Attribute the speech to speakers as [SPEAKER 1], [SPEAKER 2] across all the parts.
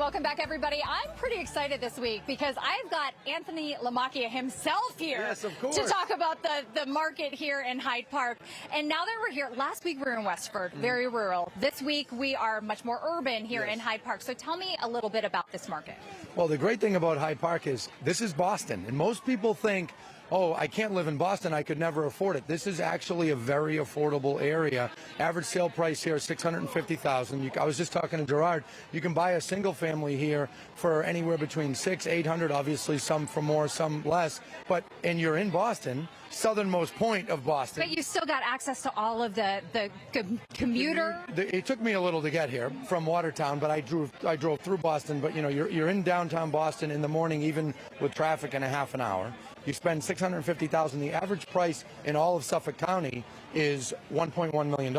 [SPEAKER 1] Welcome back, everybody. I'm pretty excited this week because I've got Anthony Lamacchia himself here.
[SPEAKER 2] Yes, of course.
[SPEAKER 1] To talk about the market here in Hyde Park. And now that we're here, last week we were in Westford, very rural. This week we are much more urban here in Hyde Park. So tell me a little bit about this market.
[SPEAKER 2] Well, the great thing about Hyde Park is this is Boston, and most people think, oh, I can't live in Boston, I could never afford it. This is actually a very affordable area. Average sale price here is $650,000. I was just talking to Gerard. You can buy a single family here for anywhere between $600-800. Obviously, some for more, some less. And you're in Boston, southernmost point of Boston.
[SPEAKER 1] But you still got access to all of the commuter.
[SPEAKER 2] It took me a little to get here from Watertown, but I drove through Boston. But you know, you're in downtown Boston in the morning, even with traffic in a half an hour. You spend $650,000. The average price in all of Suffolk County is $1.1 million.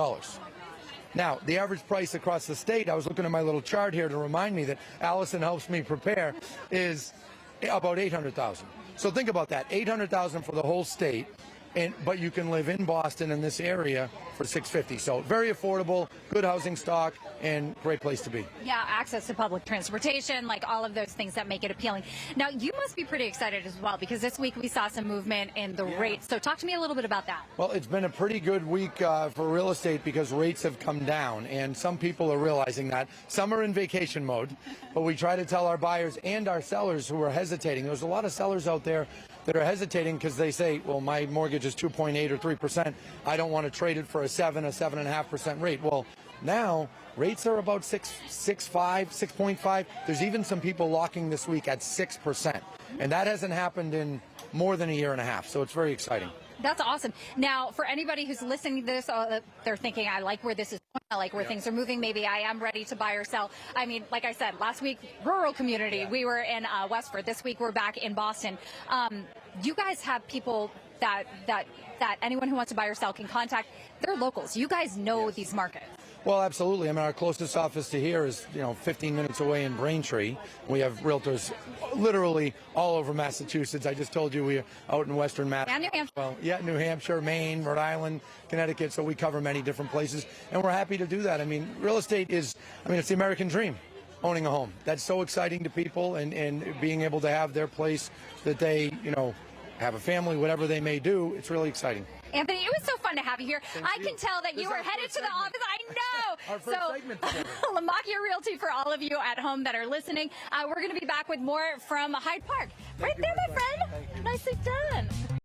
[SPEAKER 2] Now, the average price across the state, I was looking at my little chart here to remind me that Allison helps me prepare, is about $800,000. So think about that, $800,000 for the whole state. But you can live in Boston in this area for $650,000. So very affordable, good housing stock, and great place to be.
[SPEAKER 1] Yeah, access to public transportation, like all of those things that make it appealing. Now, you must be pretty excited as well, because this week we saw some movement in the rates. So talk to me a little bit about that.
[SPEAKER 2] Well, it's been a pretty good week for real estate because rates have come down, and some people are realizing that. Some are in vacation mode, but we try to tell our buyers and our sellers who are hesitating. There's a lot of sellers out there that are hesitating because they say, well, my mortgage is 2.8 or 3%. I don't want to trade it for a 7.5% rate. Well, now rates are about 6.5. There's even some people locking this week at 6%. And that hasn't happened in more than a year and a half. So it's very exciting.
[SPEAKER 1] That's awesome. Now, for anybody who's listening to this, they're thinking, I like where this is going. I like where things are moving. Maybe I am ready to buy or sell. I mean, like I said, last week, rural community, we were in Westford. This week, we're back in Boston. You guys have people that anyone who wants to buy or sell can contact. They're locals. You guys know these markets.
[SPEAKER 2] Well, absolutely. I mean, our closest office to here is, 15 minutes away in Braintree. We have realtors literally all over Massachusetts. I just told you we're out in Western Mass.
[SPEAKER 1] And New Hampshire.
[SPEAKER 2] Well, yeah, New Hampshire, Maine, Rhode Island, Connecticut. So we cover many different places, and we're happy to do that. I mean, real estate is, it's the American dream. Owning a home. That's so exciting to people, and being able to have their place that they, have a family, whatever they may do, it's really exciting.
[SPEAKER 1] Anthony, it was so fun to have you here. I can tell that you were headed to the office. I know.
[SPEAKER 2] Our first segment together.
[SPEAKER 1] Lamacchia Realty for all of you at home that are listening. We're going to be back with more from Hyde Park. Right there, my friend. Nicely done.